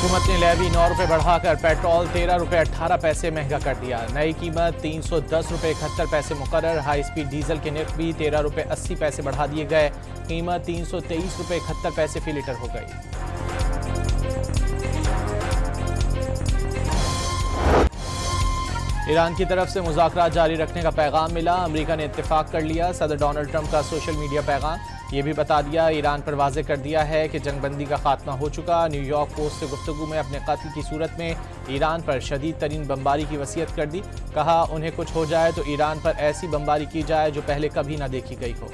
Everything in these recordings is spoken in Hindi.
हुकूमत ने लेवी 9 रुपये बढ़ाकर पेट्रोल 13 रुपये 18 पैसे महंगा कर दिया। नई कीमत 310 रुपये 71 पैसे मुकर्रर। हाई स्पीड डीजल के नर्ख भी 13 रुपये 80 पैसे बढ़ा दिए गए। कीमत 323 रुपये 71 पैसे फी लीटर हो गई। ईरान की तरफ से मुज़ाकरात जारी रखने का पैगाम मिला। अमेरिका ने इत्तेफाक कर लिया। सदर डोनाल्ड ट्रंप का सोशल मीडिया पैगाम ये भी बता दिया, ईरान पर वाज़े कर दिया है कि जंगबंदी का खात्मा हो चुका। न्यूयॉर्क पोस्ट से गुफ्तगू में अपने कत्ल की सूरत में ईरान पर शदीद तरीन बमबारी की वसीयत कर दी। कहा उन्हें कुछ हो जाए तो ईरान पर ऐसी बमबारी की जाए जो पहले कभी ना देखी गई हो।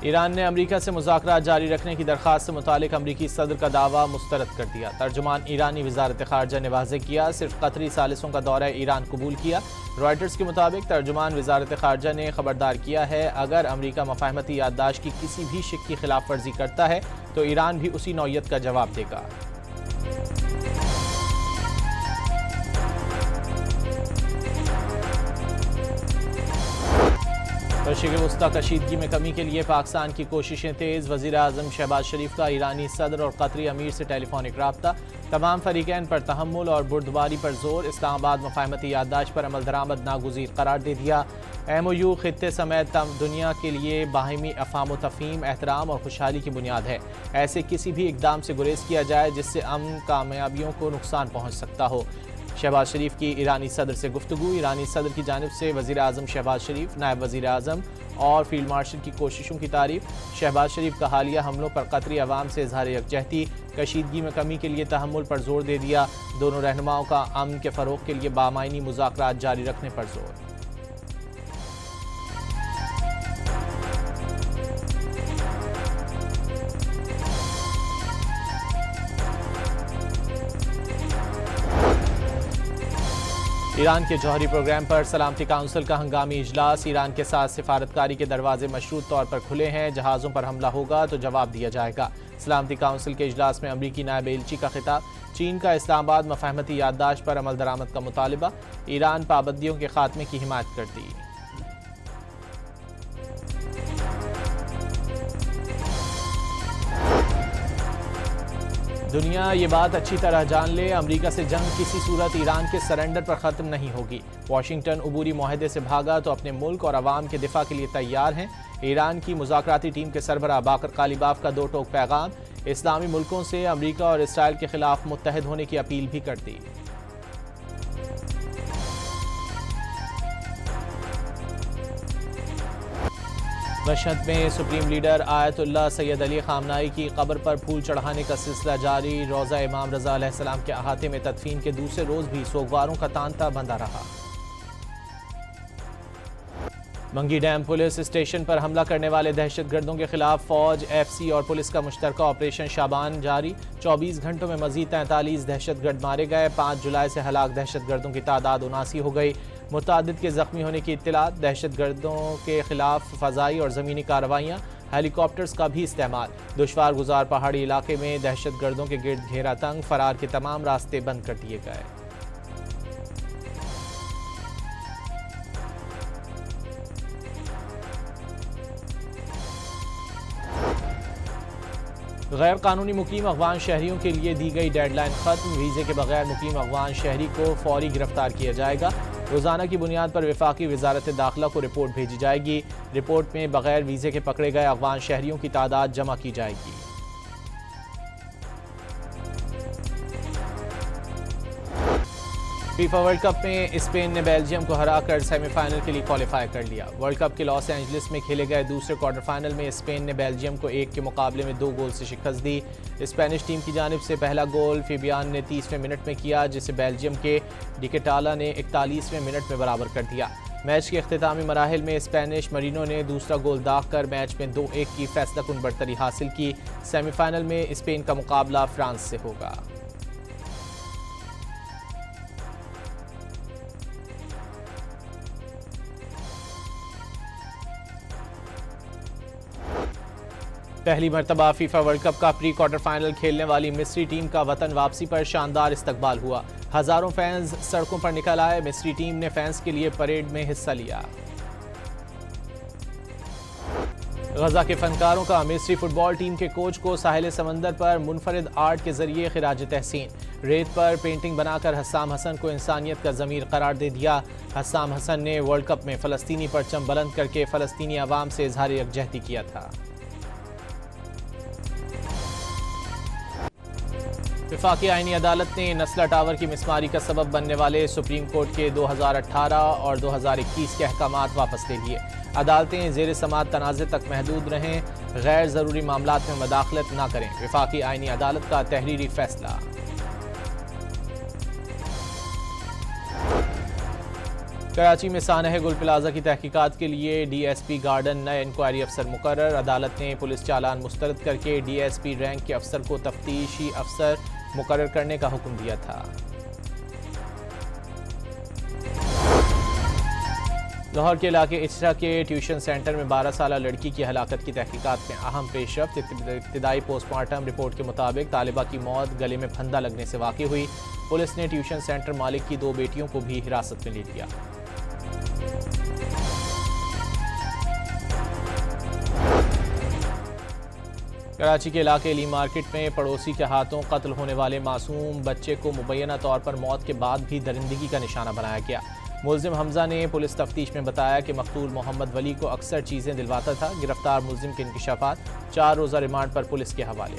ईरान ने अमेरिका से मुज़ाकरात जारी रखने की दरख्वास्त से मुतालिक अमरीकी सदर का दावा मुस्तरद कर दिया। तर्जुमान ईरानी वज़ारत ख़ारजा ने वाज़ेह किया, सिर्फ कतरी सालिसों का दौरा ईरान कबूल किया। रॉयटर्स के मुताबिक तर्जुमान वज़ारत ख़ारजा ने खबरदार किया है, अगर अमरीका मफ़ाहमती याददाश्त की किसी भी शिक की खिलाफ वर्जी करता है तो ईरान भी उसी नौयत का जवाब देगा। मशरिक़ वस्ता कशीदगी में कमी के लिए पाकिस्तान की कोशिशें तेज़। वज़ीर आज़म शहबाज शरीफ का ईरानी सदर और कतरी अमीर से टेलीफोनिक राब्ता। तमाम फरीक़ैन पर तहम्मुल और बुर्दबारी पर जोर। इस्लामाबाद मफ़ाहमती याददाश्त पर अमल दरामद नागुज़ीर करार दे दिया। MOU खित्ते समेत दुनिया के लिए बाहिमी अफ़ाम तफ़हीम, एहतराम और खुशहाली की बुनियाद है। ऐसे किसी भी इक़दाम से गुरेज़ किया जाए जिससे अमन कामयाबियों को नुकसान पहुँच सकता हो। शहबाज शरीफ की ईरानी सदर से गुफ्तगू। ईरानी सदर की जानिब से वज़ीर आज़म शहबाज शरीफ, नायब वज़ीर आज़म और फील्ड मार्शल की कोशिशों की तारीफ। शहबाज शरीफ का हालिया हमलों पर कतरी अवाम से इज़हार यकजहती, कशीदगी में कमी के लिए तहम्मुल पर जोर दे दिया। दोनों रहनुमाओं का अमन के फ़रोग़ के लिए बामायनी मुज़ाकरात जारी रखने पर जोर। ईरान के जौहरी प्रोग्राम पर सलामती काउंसिल का हंगामी इजलास। ईरान के साथ सिफारतकारी के दरवाजे मशरूत तौर पर खुले हैं। जहाज़ों पर हमला होगा तो जवाब दिया जाएगा। सलामती काउंसिल के इजलास में अमरीकी नायब एलची का खिताब। चीन का इस्लामाबाद मफ़ाहमती याददाश्त पर अमल दरामद का मुतालिबा। ईरान पाबंदियों के खात्मे की हिमायत करती। दुनिया ये बात अच्छी तरह जान ले, अमेरिका से जंग किसी सूरत ईरान के सरेंडर पर ख़त्म नहीं होगी। वाशिंगटन अबूरी मुआहदे से भागा तो अपने मुल्क और अवाम के दिफा के लिए तैयार हैं। ईरान की मुज़ाकराती टीम के सरबराह बाकर कालिबाफ का दो टोक पैगाम। इस्लामी मुल्कों से अमेरिका और इसराइल के खिलाफ मुत्तहद होने की अपील भी कर दी। मशहद में supreme leader Ayatollah Sayyid Ali Khamenei की कब्र पर फूल चढ़ाने का सिलसिला जारी। रोज़ा इमाम रज़ा अलैहिस्सलाम के अहाते में तदफीन के दूसरे रोज़ भी सोगवारों का तांता बंधा रहा। मंगी डैम पुलिस स्टेशन पर हमला करने वाले दहशतगर्दों के खिलाफ फौज, FC और पुलिस का मुश्तरका ऑपरेशन शाबान जारी। 24 घंटों में मजीद 43 दहशतगर्द मारे गए। 5 जुलाई से हलाक दहशतगर्दों की तादाद 79 हो गई। मुतादिद के जख्मी होने की इत्तलात। दहशतगर्दों के खिलाफ फ़ज़ाई और ज़मीनी कार्रवाइयाँ, हेलीकॉप्टर्स का भी इस्तेमाल। दुश्वार गुजार पहाड़ी इलाके में दहशतगर्दों के गिर्द घेरा तंग। फरार के तमाम रास्ते बंद कर दिए गए। गैर कानूनी मुकीम अफगान शहरियों के लिए दी गई डेडलाइन खत्म। वीज़े के बगैर मुकीम अफगान शहरी को फौरी गिरफ्तार किया जाएगा। रोज़ाना की बुनियाद पर वफाकी वजारत दाखिला को रिपोर्ट भेजी जाएगी। रिपोर्ट में बगैर वीज़े के पकड़े गए अफगान शहरियों की तादाद जमा की जाएगी। फीफा वर्ल्ड कप में स्पेन ने बेल्जियम को हराकर सेमीफाइनल के लिए क्वालिफाई कर लिया। वर्ल्ड कप के लॉस एंजलिस में खेले गए दूसरे क्वार्टर फाइनल में स्पेन ने बेल्जियम को 1 के मुकाबले में 2 गोल से शिकस्त दी। स्पेनिश टीम की जानिब से पहला गोल फेबियान ने 30वें मिनट में किया, जिसे बेल्जियम के डिकेटाला ने 41वें मिनट में बराबर कर दिया। मैच के इख्तितामी मराहिल में स्पेनिश मरीनो ने दूसरा गोल दाग कर मैच में 2-1 की फैसलाकुन बढ़तरी हासिल की। सेमीफाइनल में स्पेन का मुकाबला फ्रांस से होगा। पहली मरतबा फीफा वर्ल्ड कप का प्री क्वार्टर फाइनल खेलने वाली मिस्री टीम का वतन वापसी पर शानदार इस्तकबाल हुआ। हजारों फैंस सड़कों पर निकल आए। मिस्री टीम ने फैंस के लिए परेड में हिस्सा लिया। गजा के फनकारों का मिस्री फुटबॉल टीम के कोच को साहिल समंदर पर मुनफरिद आर्ट के जरिए खिराज तहसीन। रेत पर पेंटिंग बनाकर हस्साम हसन को इंसानियत का ज़मीर करार दे दिया। हस्साम हसन ने वर्ल्ड कप में फ़लस्तीनी परचम बुलंद करके फ़लस्तीनी अवाम से इजहार यकजहती किया था। वफाकी आईनी अदालत ने नस्ला टावर की मिसमारी का सबब बनने वाले सुप्रीम कोर्ट के 2018 और 2021 के अहकामात वापस ले लिए। अदालतें ज़ेर समाअत तनाज़े तक महदूद रहें, गैर ज़रूरी मामलात में मदाखलत न करें। वफाकी आईनी अदालत का तहरीरी फैसला। कराची में सानह गुल प्लाजा की तहकीकात के लिए DSP गार्डन नए इंक्वायरी अफसर मुकर्रर। अदालत ने पुलिस चालान मुस्तरद करके DSP रैंक के अफसर को तफ्तीशी अफसर मुकर्रर करने का हुक्म दिया था। लाहौर के इलाके इचरा के ट्यूशन सेंटर में 12 साला लड़की की हलाकत की तहकीकात में अहम पेशरफ्त। इब्तिदाई पोस्टमार्टम रिपोर्ट के मुताबिक तालिबा की मौत गले में फंदा लगने से वाक़ई हुई। पुलिस ने ट्यूशन सेंटर मालिक की 2 बेटियों को भी हिरासत में ले लिया। कराची के इलाके ली मार्केट में पड़ोसी के हाथों कत्ल होने वाले मासूम बच्चे को मुबैना तौर पर मौत के बाद भी दरिंदगी का निशाना बनाया गया। मुल्जिम हमजा ने पुलिस तफ्तीश में बताया कि मकतूल मोहम्मद वली को अक्सर चीज़ें दिलवाता था। गिरफ्तार मुल्जिम के इंकशाफात 4 रोज़ा रिमांड पर पुलिस के हवाले।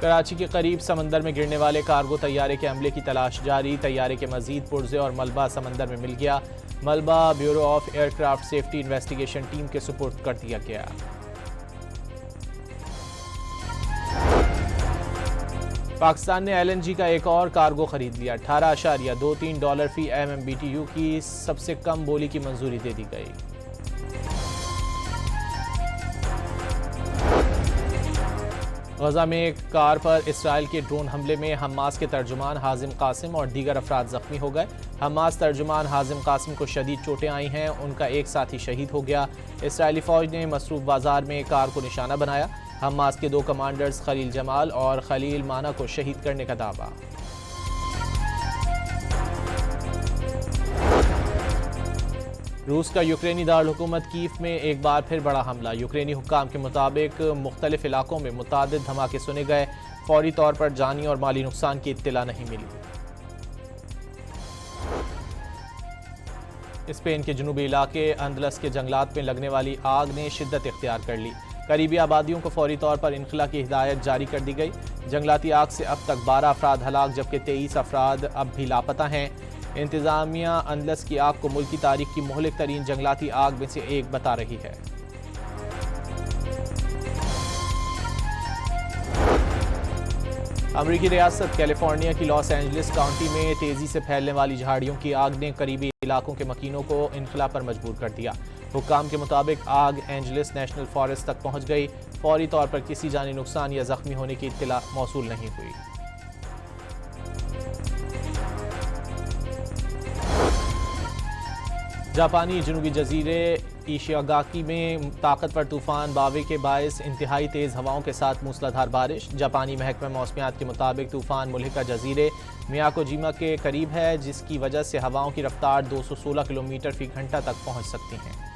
कराची के करीब समंदर में गिरने वाले कार्गो तैयारे के अमले की तलाश जारी। तैयारे के मजीद पुर्जे और मलबा समंदर में मिल गया। मलबा bureau of aircraft safety investigation team के सुपुर्द कर दिया गया। पाकिस्तान ने LNG का एक और कार्गो खरीद लिया। $18.23 फी MMBTU की सबसे कम बोली की मंजूरी दे दी गई। गजा में एक कार पर इसराइल के ड्रोन हमले में हमास के तर्जुमान हाजिम कासिम और दीगर अफराद जख्मी हो गए। हमास तर्जुमान हाजिम कासिम को शदीद चोटें आई हैं। उनका एक साथी शहीद हो गया। इसराइली फौज ने मसरूफ बाजार में कार को निशाना बनाया। हमास के 2 कमांडर्स खलील जमाल और खलील माना को शहीद करने का दावा। रूस का यूक्रेनी दारकूमत कीव में एक बार फिर बड़ा हमला। यूक्रेनी हुक्काम के मुताबिक मुख्तलिफ इलाकों में मुतादिद धमाके सुने गए। फौरी तौर पर जानी और माली नुकसान की इत्तला नहीं मिली। स्पेन के जनूबी इलाके अंदलस के जंगलात में लगने वाली आग ने शिद्दत इख्तियार कर ली। करीबी आबादियों को फौरी तौर पर इनखला की हिदायत जारी कर दी गई। जंगलाती आग से अब तक 12 अफराद हलाक जबकि 23 अफराद अब भी लापता हैं। इंतजामिया अंदलस की आग को मुल्क की तारीख की मुहलिक तरीन जंगलाती आग में से एक बता रही है। अमरीकी रियासत कैलिफोर्निया की लॉस एंजलिस काउंटी में तेजी से फैलने वाली झाड़ियों की आग ने करीबी इलाकों के मकीनों को इनखला पर मजबूर कर दिया। हुक्काम के मुताबिक आग एंजलिस नेशनल फॉरेस्ट तक पहुंच गई। फौरी तौर पर किसी जानी नुकसान या जख्मी होने की इत्तला मौसूल नहीं हुई। जापानी जनूबी जजीरे इशिगाकी में ताकतवर तूफान बावे के बायस इंतहाई तेज़ हवाओं के साथ मूसलाधार बारिश। जापानी महकमा मौसमियात के मुताबिक तूफान मुल्हिका जजीरे मियाकोजिमा के करीब है, जिसकी वजह से हवाओं की रफ्तार 216 किलोमीटर फी घंटा तक पहुंच सकती हैं।